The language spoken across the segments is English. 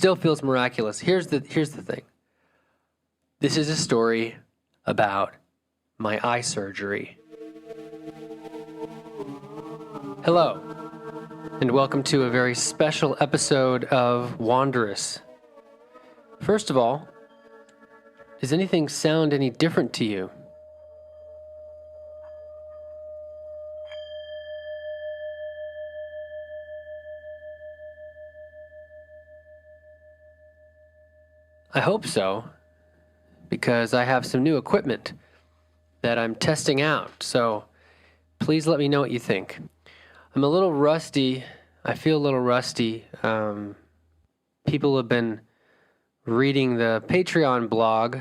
still feels miraculous. Here's the thing. This is a story about my eye surgery. Hello, and welcome to a very special episode of WANDEROUS. First of all, does anything sound any different to you? I hope so, because I have some new equipment that I'm testing out, so please let me know what you think. I'm a little rusty. I feel a little rusty. People who have been reading the Patreon blog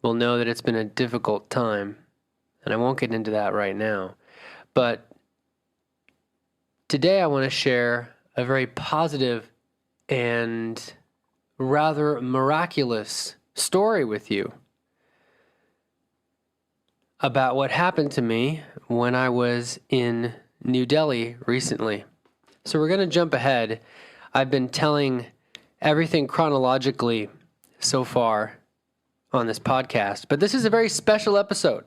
will know that it's been a difficult time, and I won't get into that right now. But today I want to share a very positive and rather miraculous story with you about what happened to me when I was in New Delhi recently. So we're going to jump ahead. I've been telling everything chronologically so far on this podcast, but this is a very special episode.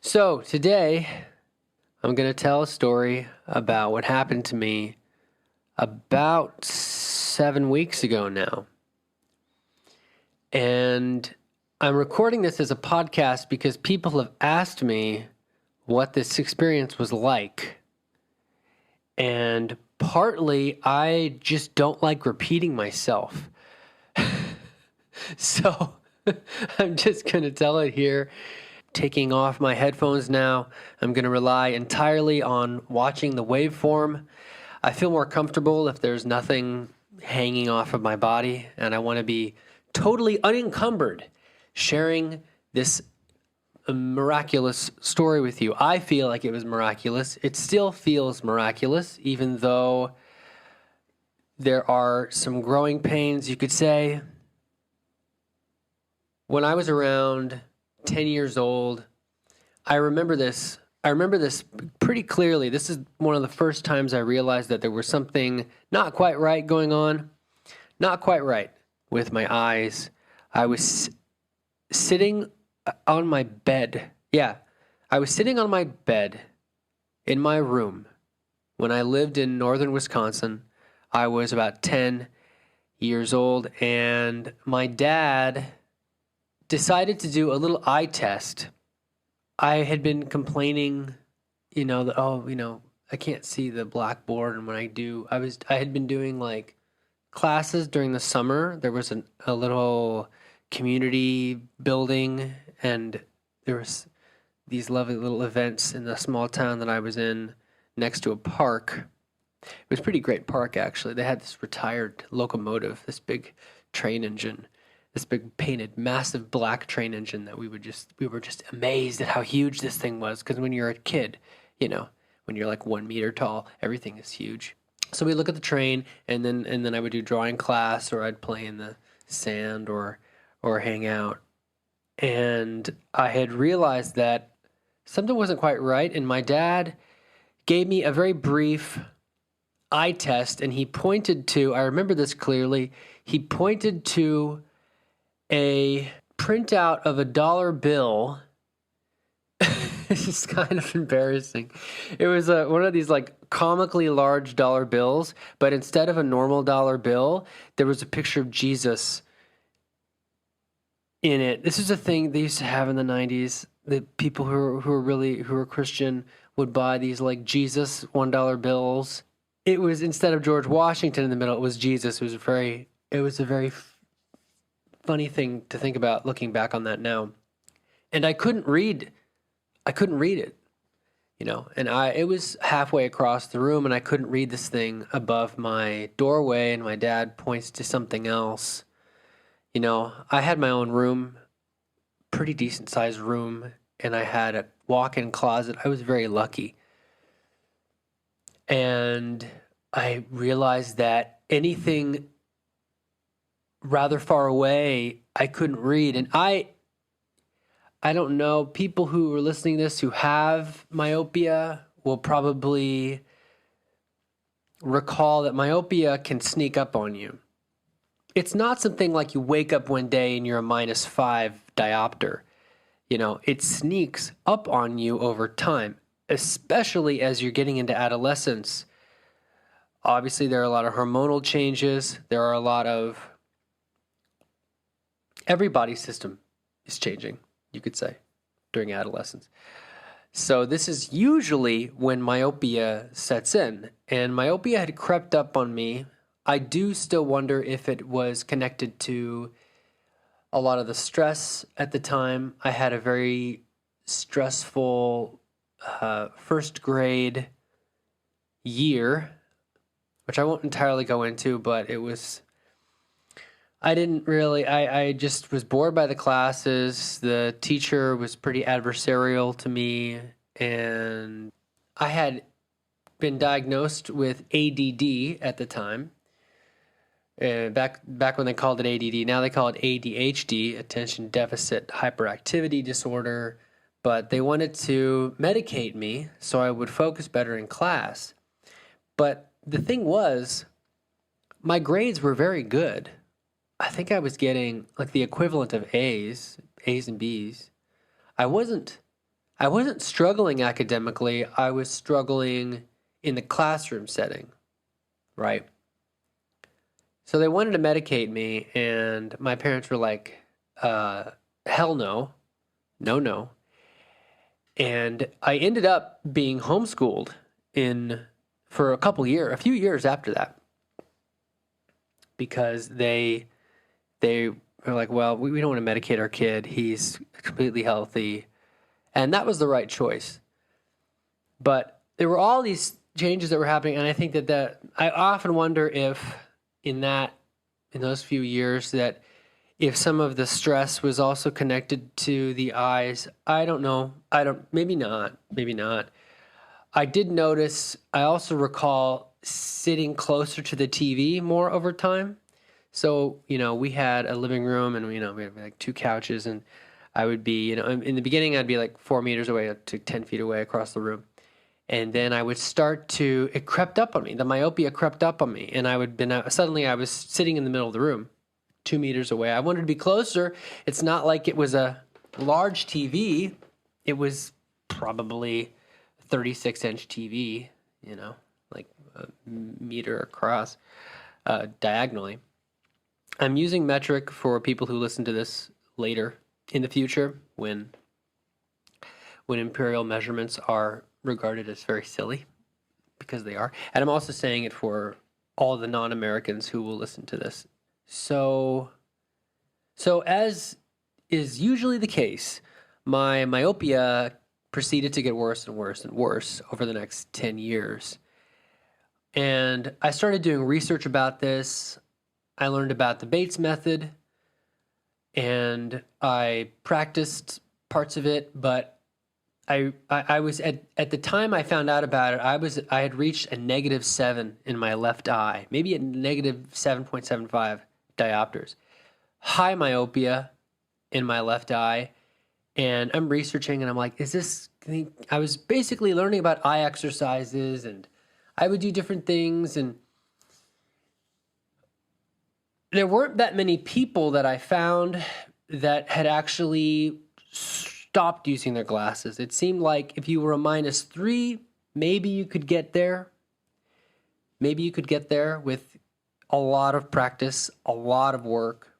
So today I'm going to tell a story about what happened to me about 7 weeks ago now. And I'm recording this as a podcast because people have asked me what this experience was like. And partly, I just don't like repeating myself. So I'm just going to tell it here. Taking off my headphones now, I'm going to rely entirely on watching the waveform. I feel more comfortable if there's nothing hanging off of my body, and I want to be totally unencumbered sharing this miraculous story with you. I feel like it was miraculous. It still feels miraculous, even though there are some growing pains, you could say. When I was around 10 years old, I remember this pretty clearly. This is one of the first times I realized that there was something not quite right going on. Not quite right with my eyes. I was sitting on my bed. Yeah, I was sitting on my bed in my room when I lived in northern Wisconsin. I was about 10 years old, and my dad decided to do a little eye test. I had been complaining, I can't see the blackboard, and when I do, I had been doing like classes during the summer. There was a little community building, and there was these lovely little events in the small town that I was in next to a park. It was a pretty great park, actually. They had this retired locomotive, this big train engine, this big painted, massive black train engine that we were just amazed at how huge this thing was. Because when you're a kid, when you're like 1 meter tall, everything is huge. So we look at the train, and then I would do drawing class, or I'd play in the sand, or hang out. And I had realized that something wasn't quite right, and my dad gave me a very brief eye test, and he pointed to, I remember this clearly, he pointed to a printout of a dollar bill. This is kind of embarrassing. It was one of these like comically large dollar bills, but instead of a normal dollar bill, there was a picture of Jesus in it. This is a thing they used to have in the 90s. That people who were Christian would buy these like Jesus $1 bills. It was, instead of George Washington in the middle, it was Jesus. It was a very funny thing to think about looking back on that now. And I couldn't read it, and it was halfway across the room, and I couldn't read this thing above my doorway, and my dad points to something else. I had my own room, pretty decent sized room, and I had a walk-in closet. I was very lucky. And I realized that anything rather far away, I couldn't read. And I don't know, people who are listening to this who have myopia will probably recall that myopia can sneak up on you. It's not something like you wake up one day and you're a -5 diopter. It sneaks up on you over time, especially as you're getting into adolescence. Obviously, there are a lot of hormonal changes. There are a lot of... Every body system is changing, you could say, during adolescence. So this is usually when myopia sets in. And myopia had crept up on me. I do still wonder if it was connected to a lot of the stress at the time. I had a very stressful first grade year, which I won't entirely go into, but it was... I just was bored by the classes. The teacher was pretty adversarial to me, and I had been diagnosed with ADD at the time. Back when they called it ADD, now they call it ADHD, Attention Deficit Hyperactivity Disorder. But they wanted to medicate me so I would focus better in class. But the thing was, my grades were very good. I think I was getting like the equivalent of A's and B's. I wasn't struggling academically. I was struggling in the classroom setting, right? So they wanted to medicate me, and my parents were like, hell no. No. And I ended up being homeschooled for a few years after that, because they were like, well, we don't want to medicate our kid. He's completely healthy. And that was the right choice. But there were all these changes that were happening, and I think that I often wonder if in those few years that if some of the stress was also connected to the eyes. I don't know. Maybe not. I did notice, I also recall sitting closer to the TV more over time. So, we had a living room, and, we had like 2 couches, and I would be, in the beginning, I'd be like 4 meters away to 10 feet away across the room. And then I would it crept up on me. The myopia crept up on me, and suddenly I was sitting in the middle of the room, 2 meters away. I wanted to be closer. It's not like it was a large TV. It was probably a 36-inch TV, like a meter across, diagonally. I'm using metric for people who listen to this later in the future when imperial measurements are regarded as very silly, because they are. And I'm also saying it for all the non-Americans who will listen to this. So as is usually the case, my myopia proceeded to get worse and worse and worse over the next 10 years. And I started doing research about this. I learned about the Bates method, and I practiced parts of it, but I was at the time I found out about it, I had reached a -7 in my left eye, maybe a -7.75 diopters. High myopia in my left eye, and I'm researching, and I'm like, I was basically learning about eye exercises, and I would do different things, and there weren't that many people that I found that had actually stopped using their glasses. It seemed like if you were a -3, maybe you could get there. Maybe you could get there with a lot of practice, a lot of work.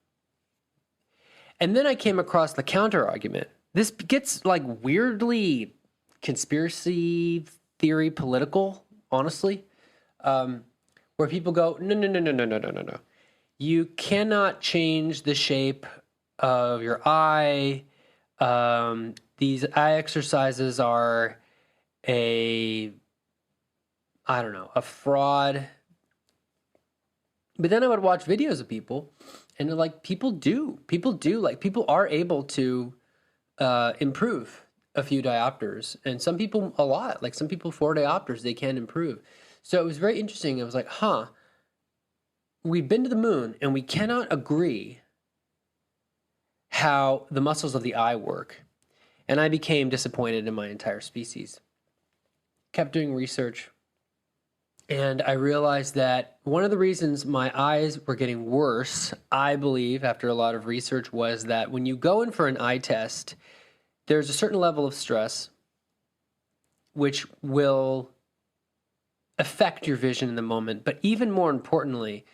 And then I came across the counter argument. This gets like weirdly conspiracy theory political, honestly, where people go, no. You cannot change the shape of your eye. These eye exercises are a fraud. But then I would watch videos of people, and they're like, people are able to improve a few diopters, and some people a lot. Like some people 4 diopters, they can improve. So it was very interesting. It was like, we've been to the moon, and we cannot agree how the muscles of the eye work. And I became disappointed in my entire species. Kept doing research. And I realized that one of the reasons my eyes were getting worse, I believe, after a lot of research, was that when you go in for an eye test, there's a certain level of stress which will affect your vision in the moment. But even more importantly,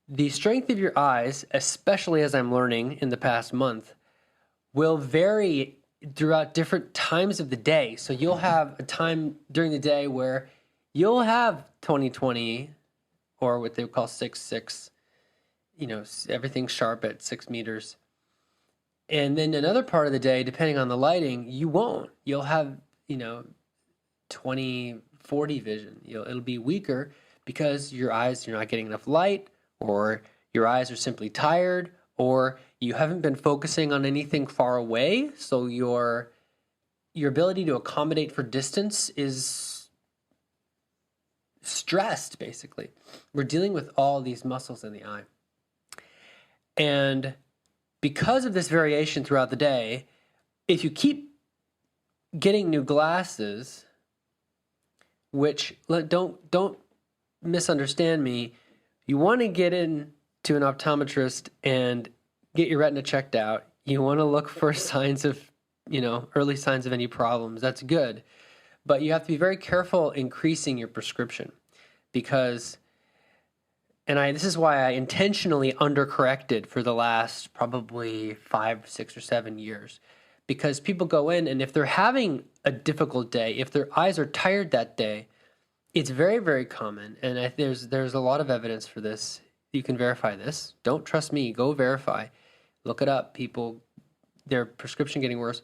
the strength of your eyes, especially as I'm learning in the past month, will vary throughout different times of the day. So you'll have a time during the day where you'll have 20/20, or what they call 6/6, everything's sharp at 6 meters. And then another part of the day, depending on the lighting, you won't. You'll have, 20/40 vision. It'll be weaker because you're not getting enough light, or your eyes are simply tired, or you haven't been focusing on anything far away. So your ability to accommodate for distance is stressed, basically. We're dealing with all these muscles in the eye. And because of this variation throughout the day, if you keep getting new glasses, which don't misunderstand me, you want to get in to an optometrist and get your retina checked out. You want to look for signs of, early signs of any problems. That's good. But you have to be very careful increasing your prescription, because this is why I intentionally undercorrected for the last probably 5, 6, or 7 years. Because people go in, and if they're having a difficult day, if their eyes are tired that day, it's very, very common. And there's a lot of evidence for this. You can verify this. Don't trust me. Go verify. Look it up. People, their prescription getting worse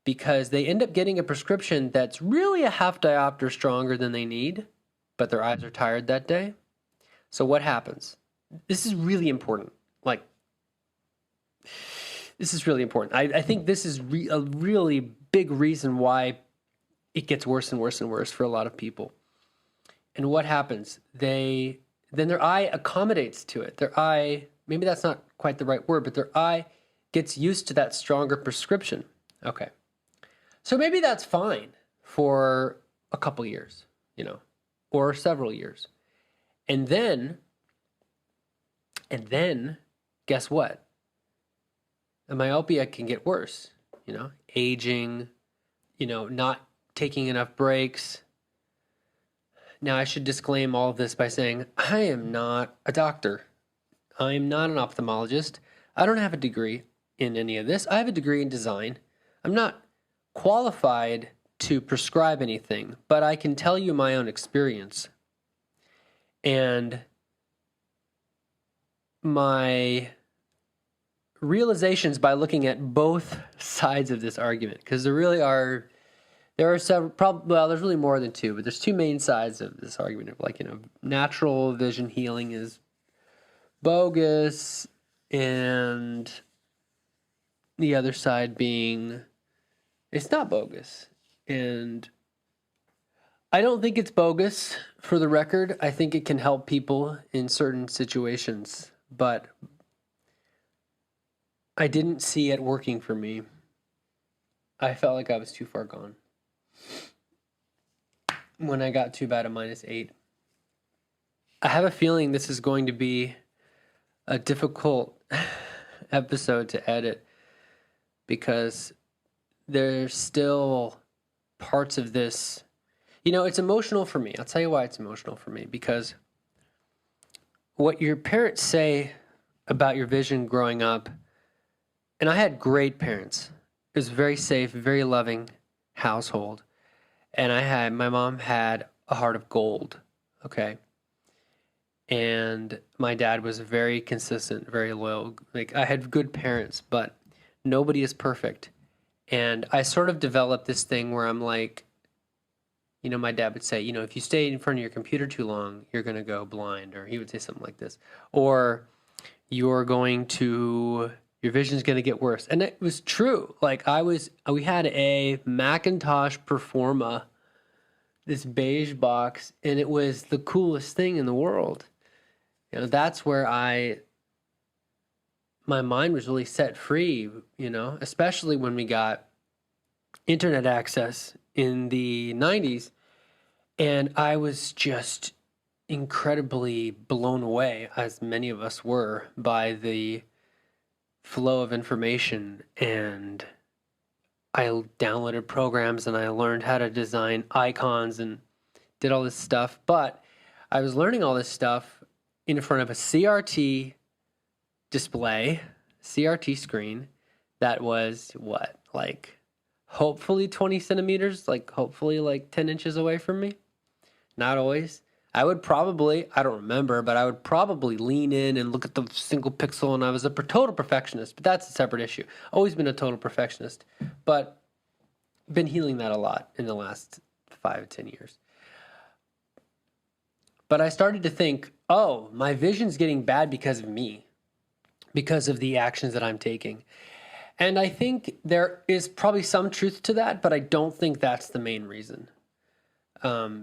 because they end up getting a prescription that's really a half diopter stronger than they need, but their eyes are tired that day. So what happens? This is really important. This is really important. I think this is a really big reason why it gets worse and worse and worse for a lot of people. And what happens? Then their eye accommodates to it. Their eye, maybe that's not quite the right word, but their eye gets used to that stronger prescription. Okay. So maybe that's fine for a couple years, or several years. And then guess what? The myopia can get worse, aging, not taking enough breaks. Now, I should disclaim all of this by saying I am not a doctor. I am not an ophthalmologist. I don't have a degree in any of this. I have a degree in design. I'm not qualified to prescribe anything, but I can tell you my own experience. And my realizations by looking at both sides of this argument, because there are several, there's really more than two, but there's two main sides of this argument of natural vision healing is bogus, and the other side being it's not bogus. And I don't think it's bogus, for the record. I think it can help people in certain situations, but I didn't see it working for me. I felt like I was too far gone when I got too bad a -8. I have a feeling this is going to be a difficult episode to edit, because there's still parts of this. It's emotional for me. I'll tell you why it's emotional for me, because what your parents say about your vision growing up, and I had great parents. It was a very safe, very loving household. And my mom had a heart of gold, okay? And my dad was very consistent, very loyal. I had good parents, but nobody is perfect. And I sort of developed this thing where I'm like, my dad would say, if you stay in front of your computer too long, you're going to go blind. Or he would say something like this. Or your vision's going to get worse. And it was true. We had a Macintosh Performa, this beige box, and it was the coolest thing in the world. That's where my mind was really set free, especially when we got internet access in the 90s. And I was just incredibly blown away, as many of us were, by the flow of information. And I downloaded programs and I learned how to design icons and did all this stuff. But I was learning all this stuff in front of a CRT display, CRT screen that was what, like hopefully 20 centimeters, like hopefully like 10 inches away from me. Not always. I would probably, I don't remember, but I would probably lean in and look at the single pixel, and I was a total perfectionist, but that's a separate issue. Always been a total perfectionist, but been healing that a lot in the last 5 to 10 years. But I started to think, oh, my vision's getting bad because of me, because of the actions that I'm taking. And I think there is probably some truth to that, but I don't think that's the main reason.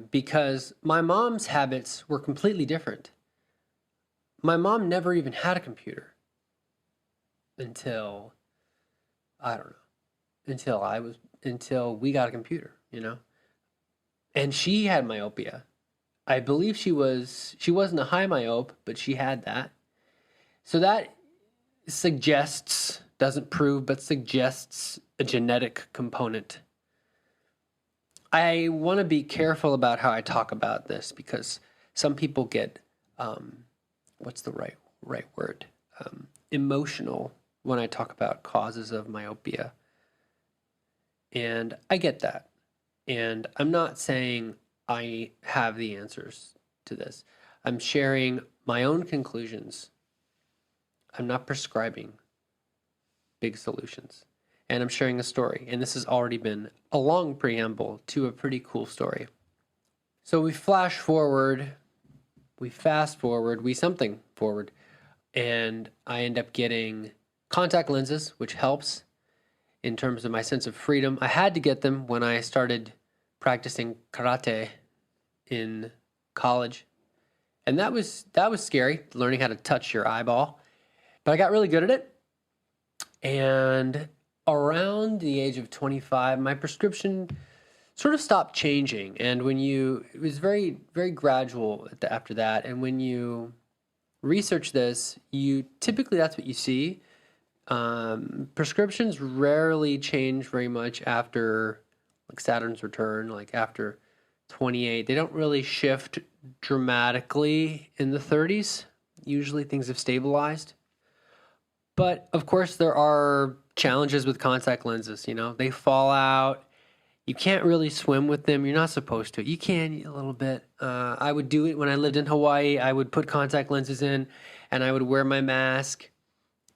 Because my mom's habits were completely different. My mom never even had a computer until, I don't know, until we got a computer, you know? And she had myopia. I believe she wasn't a high myope, but she had that. So that suggests, doesn't prove, but suggests a genetic component. I want to be careful about how I talk about this because some people get, what's the right word? Emotional when I talk about causes of myopia. And I get that. And I'm not saying I have the answers to this. I'm sharing my own conclusions. I'm not prescribing big solutions. And I'm sharing a story. And this has already been a long preamble to a pretty cool story. So we flash forward, we fast forward, we something forward. And I end up getting contact lenses, which helps in terms of my sense of freedom. I had to get them when I started practicing karate in college. And that was scary, learning how to touch your eyeball. But I got really good at it. And around the age of 25, my prescription sort of stopped changing. And it was very, very gradual after that. And when you research this, typically that's what you see. Prescriptions rarely change very much after like Saturn's return, like after 28. They don't really shift dramatically in the 30s. Usually things have stabilized. But of course, there are challenges with contact lenses. You know, they fall out. You can't really swim with them. You're not supposed to. You can a little bit. I would do it when I lived in Hawaii. I would put contact lenses in, and I would wear my mask,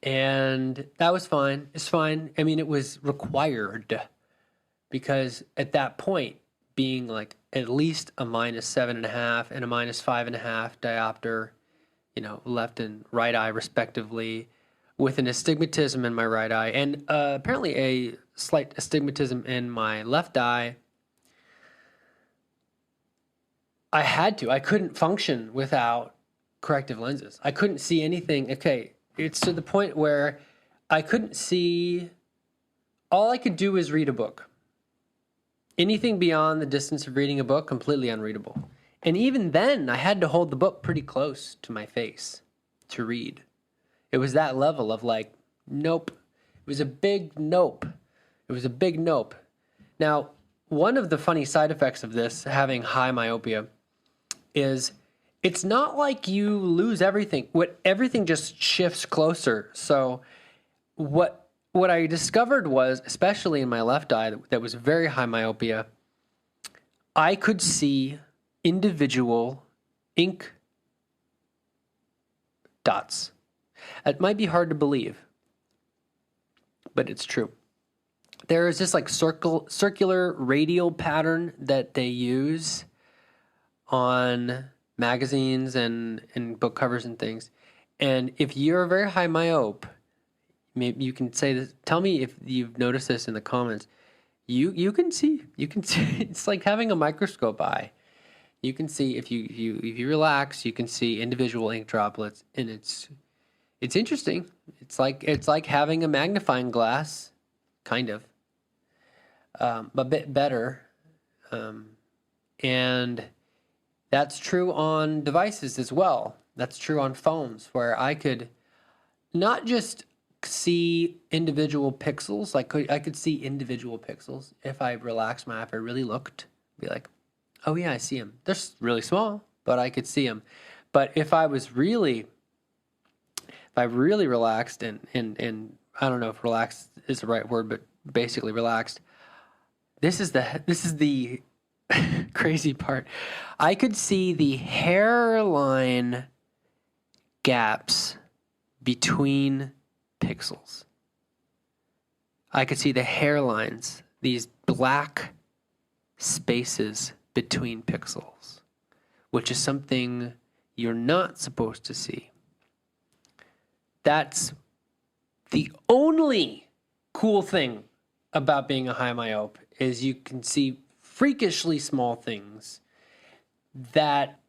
and that was fine. It's fine. I mean, it was required because at that point, being like at least a -7.5 and a -5.5 diopter, you know, left and right eye respectively, with an astigmatism in my right eye and apparently a slight astigmatism in my left eye. I couldn't function without corrective lenses. I couldn't see anything. Okay, it's to the point where I couldn't see, all I could do is read a book. Anything beyond the distance of reading a book, completely unreadable. And even then, I had to hold the book pretty close to my face to read. It was that level of like, nope. It was a big nope. It was a big nope. Now, one of the funny side effects of this, having high myopia, is it's not like you lose everything. Everything just shifts closer. So what I discovered was, especially in my left eye that was very high myopia, I could see individual ink dots. It might be hard to believe, but it's true. There is this like circular radial pattern that they use on magazines and book covers and things. And if you're a very high myope, maybe you can say this. Tell me if you've noticed this in the comments. You can see. It's like having a microscope eye. You can see if you relax, you can see individual ink droplets, and it's interesting. It's like having a magnifying glass, kind of, a bit better, and That's true on devices as well. That's true on phones, where I could not just see individual pixels, I could see individual pixels. If I relaxed my app, I really looked, be like, oh yeah, I see them. They're really small, but I could see them. But if I really relaxed and I don't know if relaxed is the right word, but basically relaxed, this is the crazy part. I could see the hairline gaps between pixels. I could see the hairlines, these black spaces between pixels, which is something you're not supposed to see. That's the only cool thing about being a high myope, is you can see freakishly small things that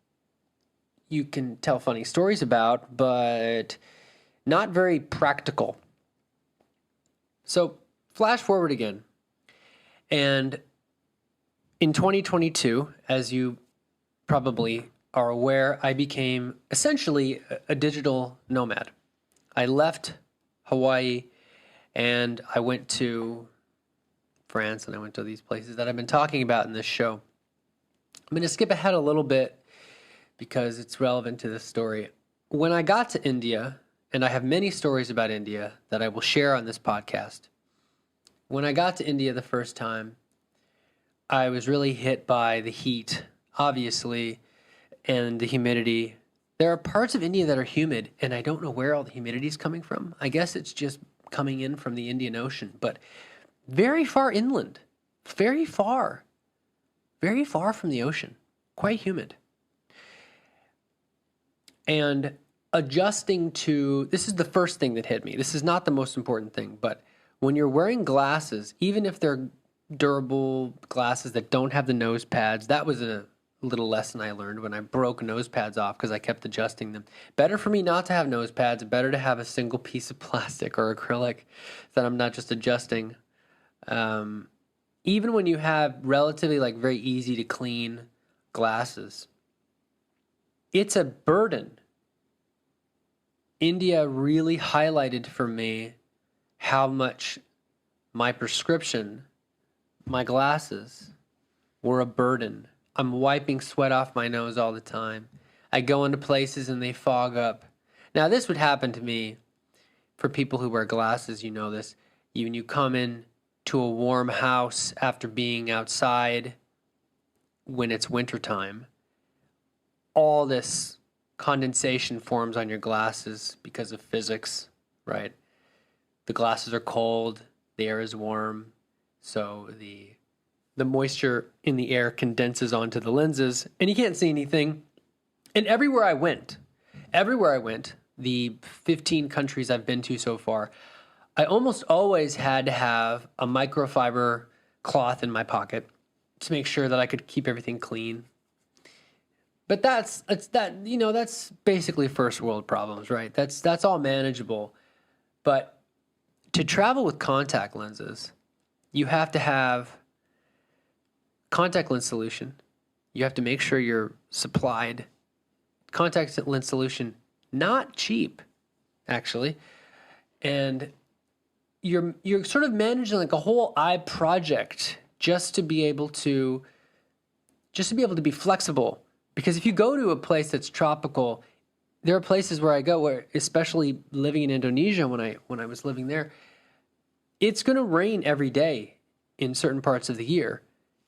you can tell funny stories about, but not very practical. So flash forward again. And in 2022, as you probably are aware, I became essentially a digital nomad. I left Hawaii and I went to France and I went to these places that I've been talking about in this show. I'm going to skip ahead a little bit because it's relevant to this story. When I got to India, and I have many stories about India that I will share on this podcast. When I got to India the first time, I was really hit by the heat, obviously, and the humidity. There are parts of India that are humid, and I don't know where all the humidity is coming from. I guess it's just coming in from the Indian Ocean, but very far inland, very far from the ocean, quite humid. And adjusting to, this is the first thing that hit me. This is not the most important thing, but when you're wearing glasses, even if they're durable glasses that don't have the nose pads, that was a little lesson I learned when I broke nose pads off because I kept adjusting them. Better for me not to have nose pads, better to have a single piece of plastic or acrylic that I'm not just adjusting. Even when you have relatively very easy to clean glasses, it's a burden. India really highlighted for me how much my prescription, my glasses, were a burden. I'm wiping sweat off my nose all the time. I go into places and they fog up. Now, this would happen to me for people who wear glasses. You know this. When you come in to a warm house after being outside when it's wintertime, all this condensation forms on your glasses because of physics, right? The glasses are cold, the air is warm, so the moisture in the air condenses onto the lenses, and you can't see anything. And everywhere I went, the 15 countries I've been to so far, I almost always had to have a microfiber cloth in my pocket to make sure that I could keep everything clean. But that's basically first world problems, right? That's all manageable. But to travel with contact lenses, you have to have contact lens solution. You have to make sure you're supplied. Contact lens solution, not cheap, actually. And you're sort of managing a whole eye project just to be able to be flexible. Because if you go to a place that's tropical, there are places where I go where, especially living in Indonesia when I was living there, it's going to rain every day in certain parts of the year.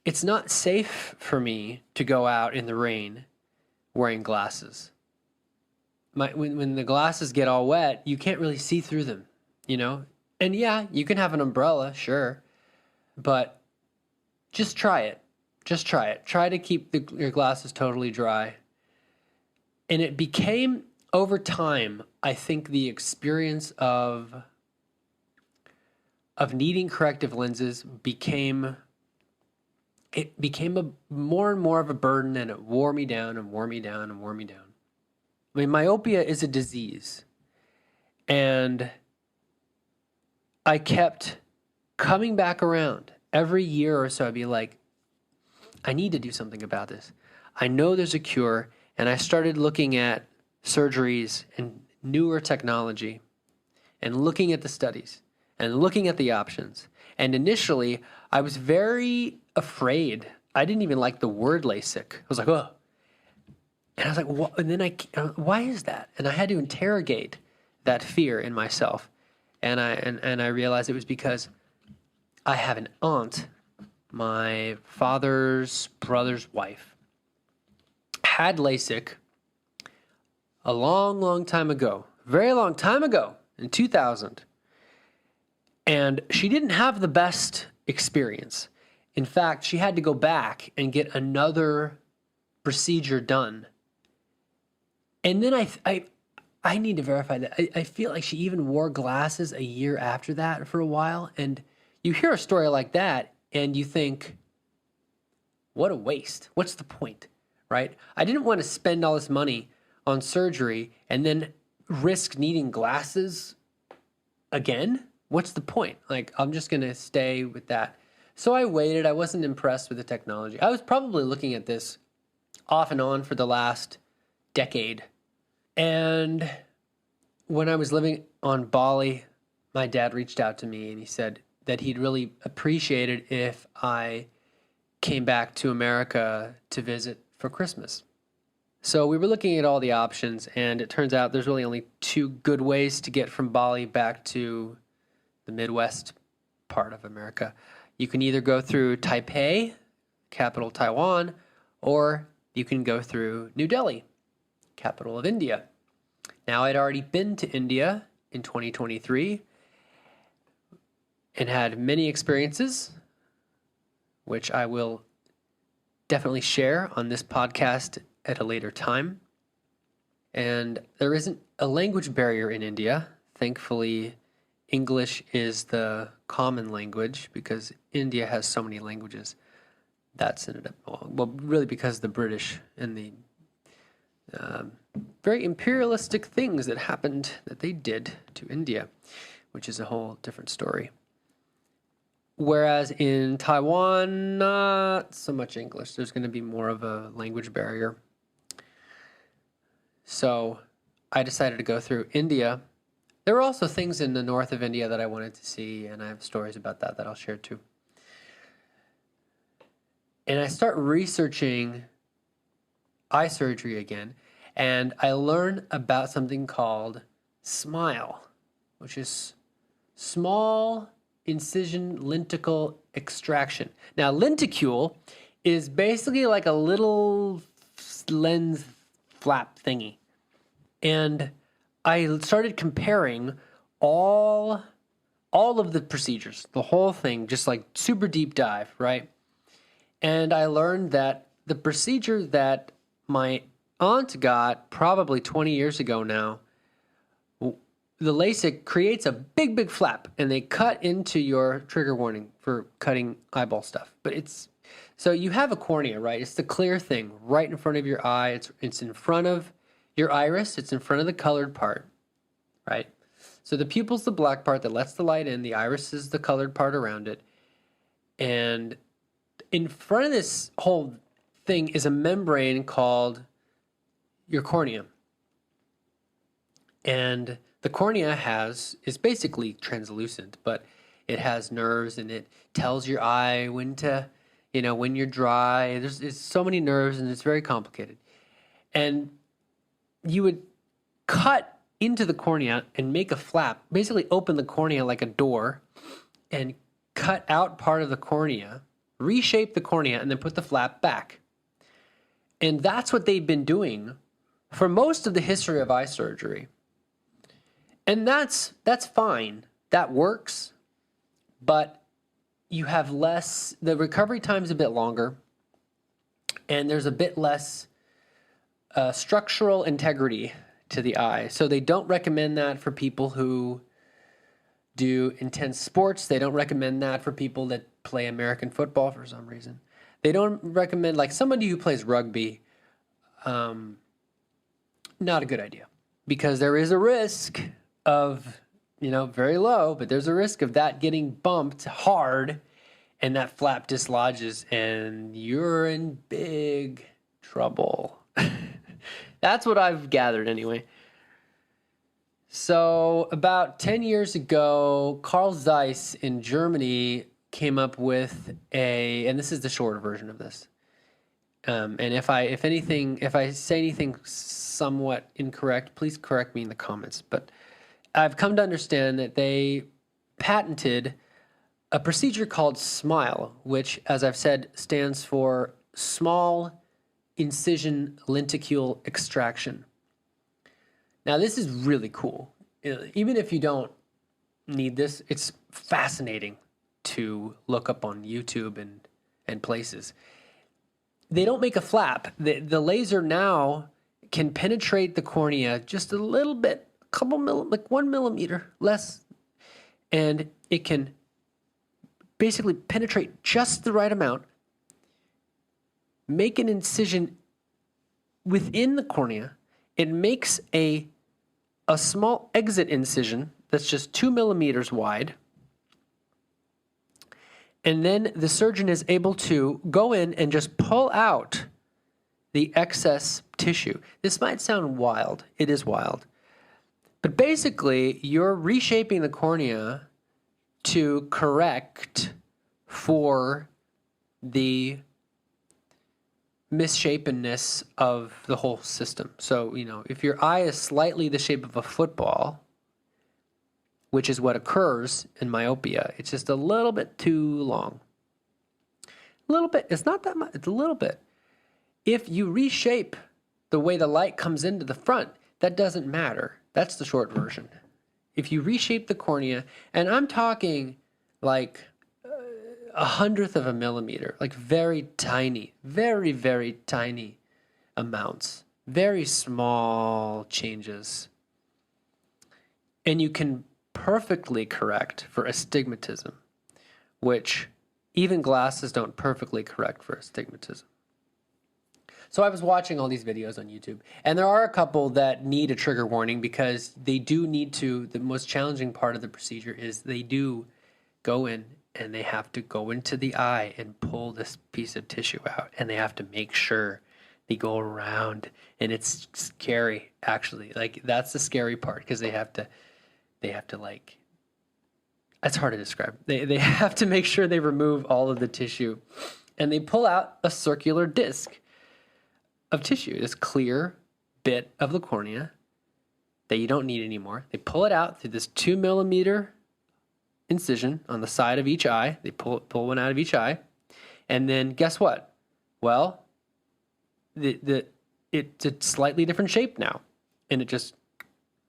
It's not safe for me to go out in the rain wearing glasses. When the glasses get all wet, you can't really see through them, And yeah, you can have an umbrella, sure, but just try it. Just try it. Try to keep your glasses totally dry. And it became, over time, I think the experience of needing corrective lenses became a more and more of a burden, and it wore me down and wore me down and wore me down. I mean, myopia is a disease. And I kept coming back around. Every year or so, I'd be like, I need to do something about this. I know there's a cure, and I started looking at surgeries and newer technology and looking at the studies and looking at the options. And initially, I was very afraid. I didn't even like the word LASIK. I was like, oh. And I was like, what? And then why is that? And I had to interrogate that fear in myself. And I realized it was because I have an aunt, my father's brother's wife, had LASIK a long, long time ago, very long time ago, in 2000. And she didn't have the best experience. In fact, she had to go back and get another procedure done. And then I need to verify that. I feel like she even wore glasses a year after that for a while. And you hear a story like that and you think, what a waste. What's the point, right? I didn't want to spend all this money on surgery and then risk needing glasses again. What's the point? Like, I'm just going to stay with that. So I waited. I wasn't impressed with the technology. I was probably looking at this off and on for the last decade. And when I was living on Bali, my dad reached out to me and he said that he'd really appreciate it if I came back to America to visit for Christmas. So we were looking at all the options, and it turns out there's really only two good ways to get from Bali back to the Midwest part of America. You can either go through Taipei, capital Taiwan, or you can go through New Delhi, capital of India. Now, I'd already been to India in 2023 and had many experiences, which I will definitely share on this podcast at a later time. And there isn't a language barrier in India. Thankfully, English is the common language because India has so many languages. That's ended up, well, really because the British and the very imperialistic things that happened, that they did to India, which is a whole different story. Whereas in Taiwan, not so much English. There's going to be more of a language barrier. So I decided to go through India. There were also things in the north of India that I wanted to see, and I have stories about that I'll share too. And I start researching eye surgery again, and I learn about something called SMILE, which is small incision lenticle extraction. Now, lenticule is basically like a little lens flap thingy. And I started comparing all of the procedures, the whole thing, just like super deep dive, right? And I learned that the procedure that my aunt got probably 20 years ago now, the LASIK creates a big, big flap, and they cut into your trigger warning for cutting eyeball stuff. But so you have a cornea, right? It's the clear thing right in front of your eye. It's in front of your iris. It's in front of the colored part, right? So the pupil's the black part that lets the light in. The iris is the colored part around it. And in front of this whole thing is a membrane called your cornea. And the cornea is basically translucent, but it has nerves and it tells your eye when you're dry. There's so many nerves and it's very complicated. And you would cut into the cornea and make a flap, basically open the cornea like a door and cut out part of the cornea, reshape the cornea, and then put the flap back. And that's what they've been doing for most of the history of eye surgery. And that's fine. That works. But you have the recovery time's a bit longer, and there's a bit less structural integrity to the eye. So they don't recommend that for people who do intense sports. They don't recommend that for people that play American football for some reason. They don't recommend, like somebody who plays rugby, not a good idea, because there is a risk of, very low, but there's a risk of that getting bumped hard and that flap dislodges and you're in big trouble. That's what I've gathered anyway. So about 10 years ago, Carl Zeiss in Germany came up with and this is the shorter version of this. And if I say anything somewhat incorrect, please correct me in the comments. But I've come to understand that they patented a procedure called SMILE, which, as I've said, stands for Small Incision Lenticule Extraction. Now, this is really cool. Even if you don't need this, it's fascinating to look up on YouTube and places. They don't make a flap. The laser now can penetrate the cornea just a little bit, like 1 millimeter less, and it can basically penetrate just the right amount, make an incision within the cornea. It makes a small exit incision that's just 2 millimeters wide. And then the surgeon is able to go in and just pull out the excess tissue. This might sound wild. It is wild. But basically, you're reshaping the cornea to correct for the misshapenness of the whole system. So, if your eye is slightly the shape of a football, which is what occurs in myopia, it's just a little bit too long. A little bit. It's not that much. It's a little bit. If you reshape the way the light comes into the front, that doesn't matter. That's the short version. If you reshape the cornea, and I'm talking like 1/100th of a millimeter, like very tiny, very, very tiny amounts, very small changes. And you can perfectly correct for astigmatism, which even glasses don't perfectly correct for astigmatism. So I was watching all these videos on YouTube, and there are a couple that need a trigger warning because they do need to, the most challenging part of the procedure is they do go in and they have to go into the eye and pull this piece of tissue out, and they have to make sure they go around, and it's scary, actually. Like, that's the scary part, because they have to like, it's hard to describe. They have to make sure they remove all of the tissue, and they pull out a circular disc of tissue, this clear bit of the cornea that you don't need anymore. They pull it out through this 2 millimeter incision on the side of each eye. They pull one out of each eye, and then guess what? Well, it's a slightly different shape now, and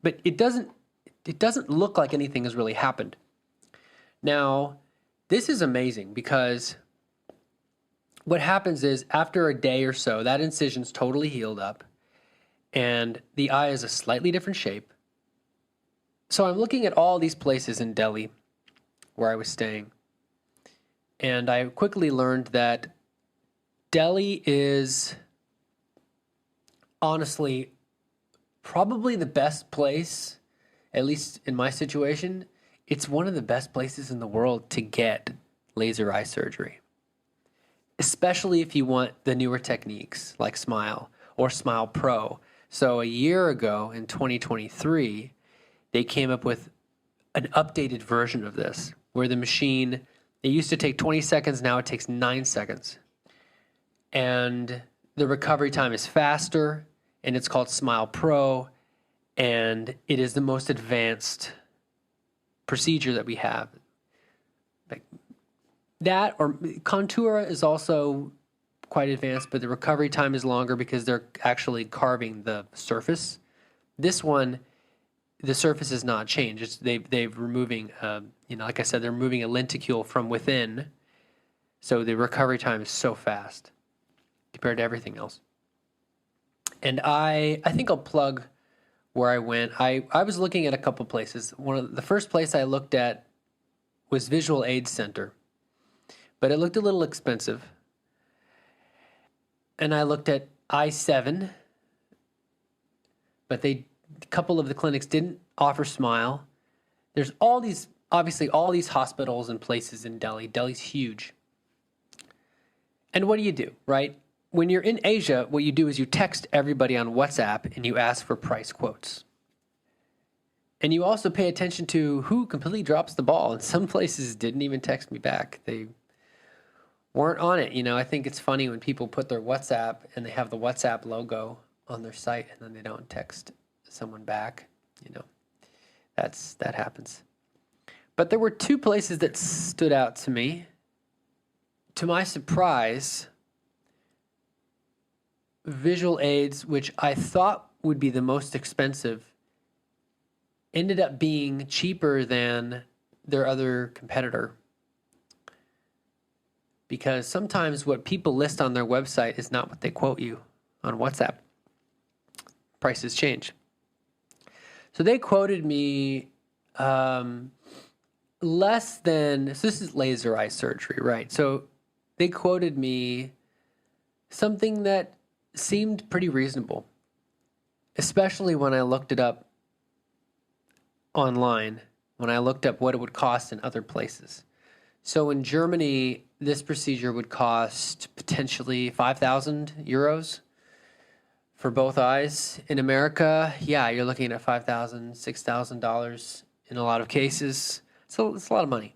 but it doesn't look like anything has really happened. Now, this is amazing because what happens is after a day or so, that incision's totally healed up and the eye is a slightly different shape. So I'm looking at all these places in Delhi where I was staying, and I quickly learned that Delhi is honestly probably the best place, at least in my situation. It's one of the best places in the world to get laser eye surgery, especially if you want the newer techniques like SMILE or SMILE Pro. So a year ago in 2023, they came up with an updated version of this where the machine, it used to take 20 seconds, now it takes 9 seconds. And the recovery time is faster, and it's called SMILE Pro, and it is the most advanced procedure that we have. Like that, or Contura is also quite advanced, but the recovery time is longer because they're actually carving the surface. This one, the surface is not changed. It's they've removing, like I said, they're removing a lenticule from within, so the recovery time is so fast compared to everything else. And I think I'll plug where I went. I was looking at a couple places. The first place I looked at was Visual Aid Center, but it looked a little expensive. And I looked at I-7, but a couple of the clinics didn't offer SMILE. There's obviously all these hospitals and places in Delhi. Delhi's huge. And what do you do, right? when you're in Asia, what you do is you text everybody on WhatsApp and you ask for price quotes. And you also pay attention to who completely drops the ball. And some places didn't even text me back. They weren't on it. I think it's funny when people put their WhatsApp and they have the WhatsApp logo on their site and then they don't text someone back. That happens. But there were two places that stood out to me. To my surprise, visual aids, which I thought would be the most expensive, ended up being cheaper than their other competitor. Because sometimes what people list on their website is not what they quote you on WhatsApp. Prices change. So they quoted me less than, so this is laser eye surgery, right? So they quoted me something that seemed pretty reasonable, especially when I looked it up online, when I looked up what it would cost in other places. So in Germany, this procedure would cost potentially 5,000 euros for both eyes. In America, you're looking at $5,000, $6,000 in a lot of cases. So it's a lot of money.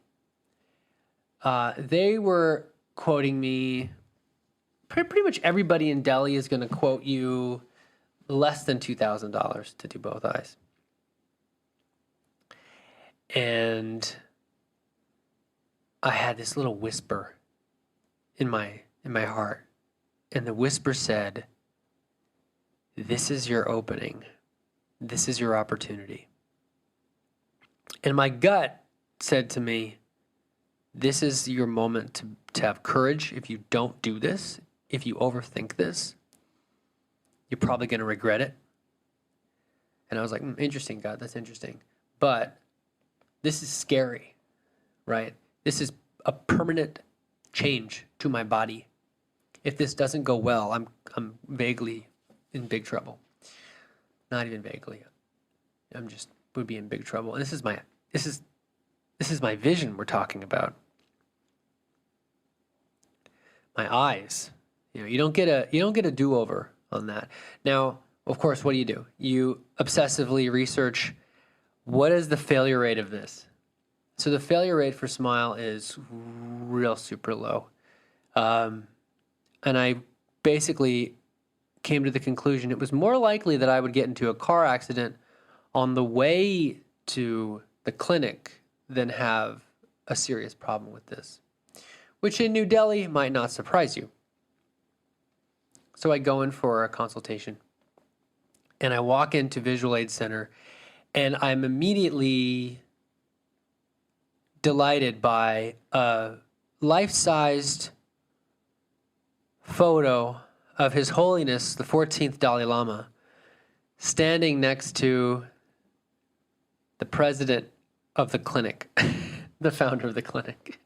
They were quoting me, pretty much everybody in Delhi is going to quote you less than $2,000 to do both eyes. And I had this little whisper in my heart. And the whisper said, this is your opening. This is your opportunity. And my gut said to me, this is your moment to have courage. If you don't do this, if you overthink this, you're probably going to regret it. And I was like, interesting, God, that's interesting. But this is scary, right? This is a permanent change to my body. If this doesn't go well, I'm vaguely in big trouble. Not even vaguely. Would be in big trouble. And this is my vision we're talking about. My eyes. You don't get a do-over on that. Now, of course, what do? You obsessively research what is the failure rate of this. So the failure rate for Smile is real super low. And I basically came to the conclusion it was more likely that I would get into a car accident on the way to the clinic than have a serious problem with this, which in New Delhi might not surprise you. So I go in for a consultation and I walk into Visual Aid Center and I'm immediately delighted by a life-sized photo of His Holiness, the 14th Dalai Lama, standing next to the president of the clinic, the founder of the clinic.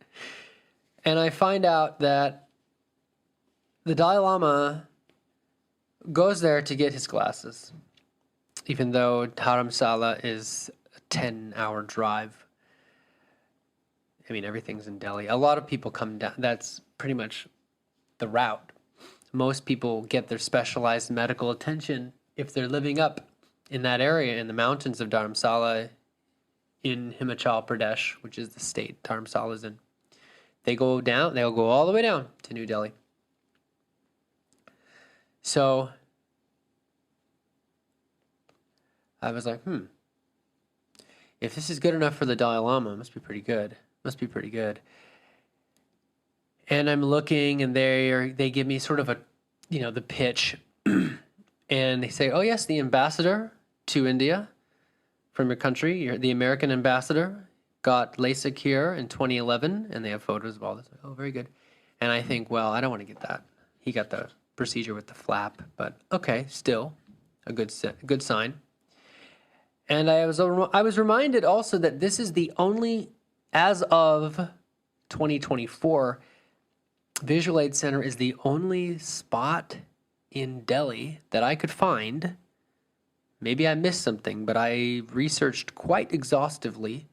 And I find out that the Dalai Lama goes there to get his glasses, even though Dharamsala is a 10-hour drive. I mean, everything's in Delhi. A lot of people come down. That's pretty much the route. Most people get their specialized medical attention if they're living up in that area in the mountains of Dharamsala in Himachal Pradesh, which is the state Dharamsala is in. They'll go all the way down to New Delhi. So I was like, if this is good enough for the Dalai Lama, it must be pretty good. And I'm looking, and they give me sort of the pitch, and they say, oh yes, the ambassador to India from your country, you're the American ambassador, got LASIK here in 2011, and they have photos of all this. Oh, very good. And I think, well, I don't want to get that. He got the procedure with the flap, but okay, still a good sign. And I was reminded also that this is the only, as of 2024, Visual Aid Center is the only spot in Delhi that I could find. Maybe I missed something, but I researched quite exhaustively.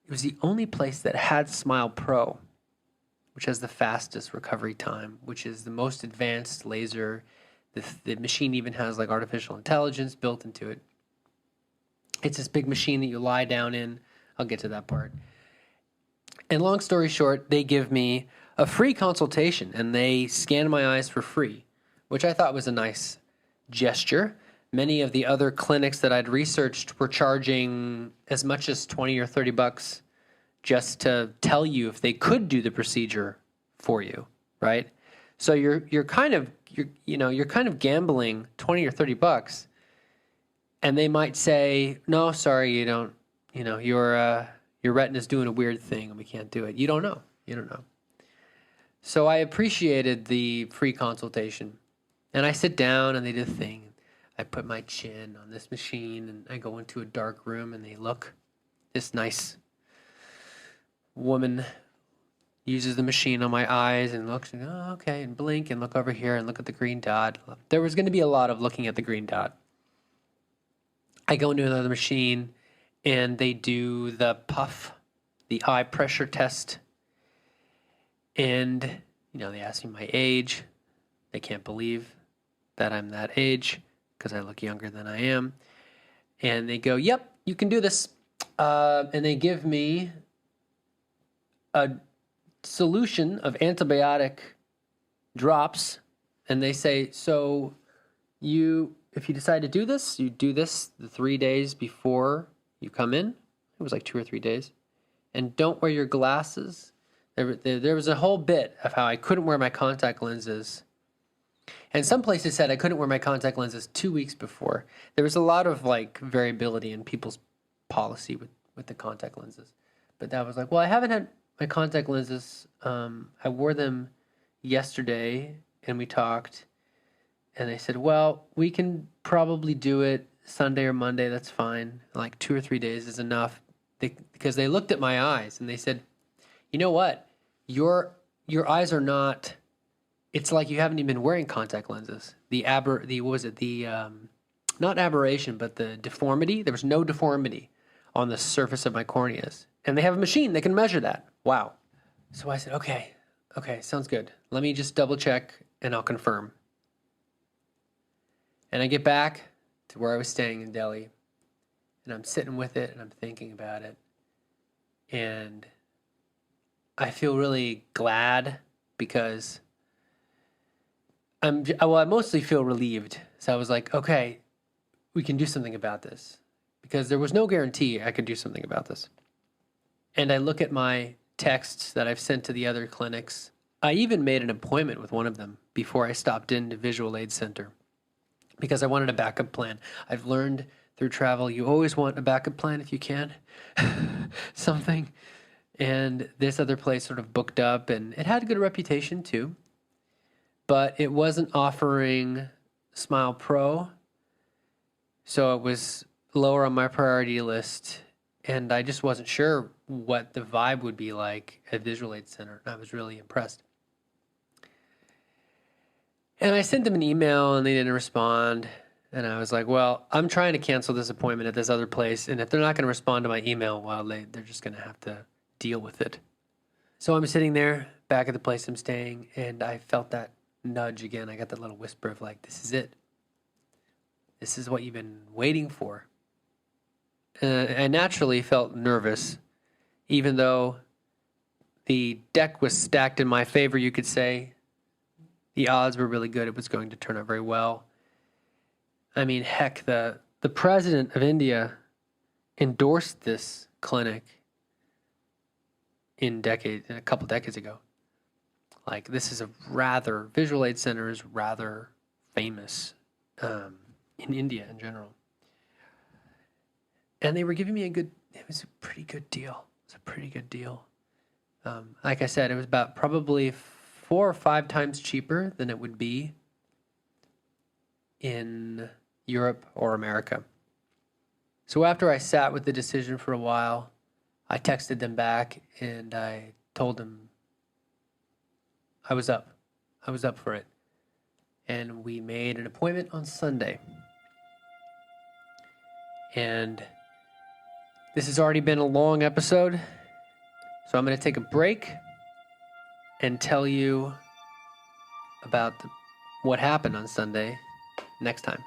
It was the only place that had Smile Pro, which has the fastest recovery time, which is the most advanced laser. The machine even has like artificial intelligence built into it. It's this big machine that you lie down in. I'll get to that part. And long story short, they give me a free consultation and they scan my eyes for free, which I thought was a nice gesture. Many of the other clinics that I'd researched were charging as much as $20 or $30 just to tell you if they could do the procedure for you, right? So you're kind of gambling $20 or $30, and they might say, no, sorry, you don't, your retina's doing a weird thing and we can't do it. You don't know. So I appreciated the free consultation, and I sit down and they do the thing. I put my chin on this machine and I go into a dark room and they look. This nice woman uses the machine on my eyes and looks and, oh, okay, and blink and look over here and look at the green dot. There was going to be a lot of looking at the green dot. I go into another machine and they do the puff, the eye pressure test. And, they ask me my age. They can't believe that I'm that age because I look younger than I am. And they go, yep, you can do this. And they give me a solution of antibiotic drops. And they say, so if you decide to do this, you do this the 3 days before you come in. It was like 2 or 3 days. And don't wear your glasses. There was a whole bit of how I couldn't wear my contact lenses. And some places said I couldn't wear my contact lenses 2 weeks before. There was a lot of variability in people's policy with the contact lenses. But that was like, well, I haven't had my contact lenses. I wore them yesterday and we talked. And they said, well, we can probably do it Sunday or Monday. That's fine. 2 or 3 days is enough. Because they looked at my eyes and they said, you know what? Your eyes are not. It's like you haven't even been wearing contact lenses. Not aberration, but the deformity. There was no deformity on the surface of my corneas. And they have a machine that can measure that. Wow. So I said, okay, sounds good. Let me just double check and I'll confirm. And I get back to where I was staying in Delhi and I'm sitting with it and I'm thinking about it. And I feel really glad because I mostly feel relieved. So I was like, okay, we can do something about this because there was no guarantee I could do something about this. And I look at my texts that I've sent to the other clinics. I even made an appointment with one of them before I stopped into Visual Aid Center because I wanted a backup plan. I've learned through travel, you always want a backup plan if you can, something. And this other place sort of booked up, and it had a good reputation too, but it wasn't offering Smile Pro, so it was lower on my priority list, and I just wasn't sure what the vibe would be like at Visual Aid Center. I was really impressed. And I sent them an email, and they didn't respond, and I was like, well, I'm trying to cancel this appointment at this other place, and if they're not going to respond to my email, well, they're just going to have to deal with it. So I'm sitting there back at the place I'm staying, and I felt that nudge again. I got that little whisper of this is it. This is what you've been waiting for. I naturally felt nervous, even though the deck was stacked in my favor, you could say. The odds were really good. It was going to turn out very well. I mean, heck, the president of India endorsed this clinic in a couple decades ago. This is Visual Aid Center is rather famous in India in general. And they were giving me it was a pretty good deal. Like I said, it was about probably 4 or 5 times cheaper than it would be in Europe or America. So after I sat with the decision for a while, I texted them back and I told them I was up for it. And we made an appointment on Sunday. And this has already been a long episode, so I'm going to take a break. and tell you about what happened on Sunday next time.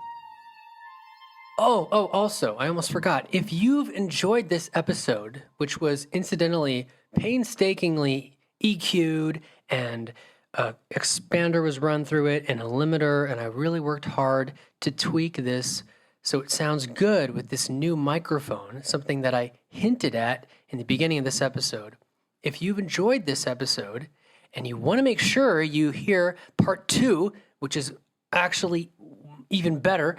Oh, also, I almost forgot. If you've enjoyed this episode, which was incidentally painstakingly EQ'd and expander was run through it and a limiter, and I really worked hard to tweak this so it sounds good with this new microphone, something that I hinted at in the beginning of this episode. If you've enjoyed this episode and you want to make sure you hear part 2, which is actually even better,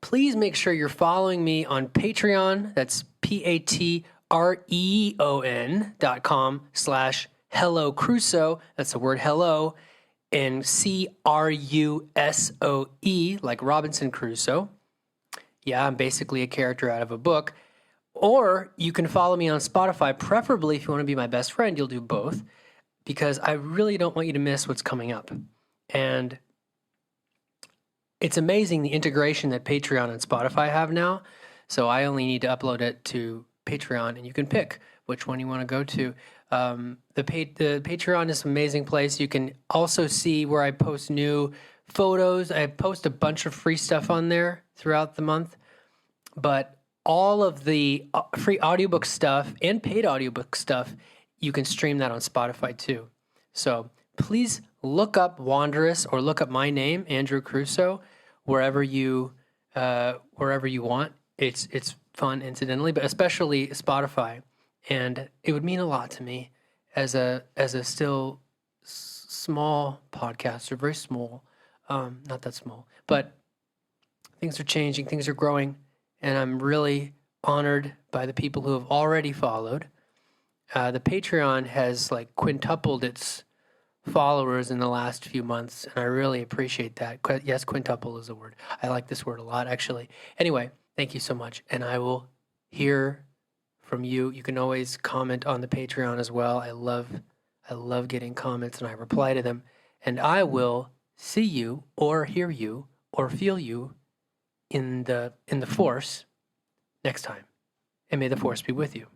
please make sure you're following me on Patreon. That's patreon.com/Hello Crusoe. That's the word hello. And Crusoe, like Robinson Crusoe. Yeah, I'm basically a character out of a book. Or you can follow me on Spotify. Preferably, if you want to be my best friend, you'll do both. Because I really don't want you to miss what's coming up. And it's amazing the integration that Patreon and Spotify have now. So I only need to upload it to Patreon, and you can pick which one you want to go to. The Patreon is an amazing place. You can also see where I post new photos. I post a bunch of free stuff on there throughout the month. But all of the free audiobook stuff and paid audiobook stuff, you can stream that on Spotify too. So please look up Wanderous or look up my name, Andrew Crusoe, wherever you want. It's fun, incidentally, but especially Spotify. And it would mean a lot to me as a still small podcaster, very small, not that small, but things are changing, things are growing, and I'm really honored by the people who have already followed. The Patreon has like quintupled its followers in the last few months, and I really appreciate that. Yes, quintuple is a word. I like this word a lot, actually. Anyway, thank you so much, and I will hear from you. You can always comment on the Patreon as well. I love getting comments, and I reply to them. And I will see you, or hear you, or feel you in the Force next time. And may the Force be with you.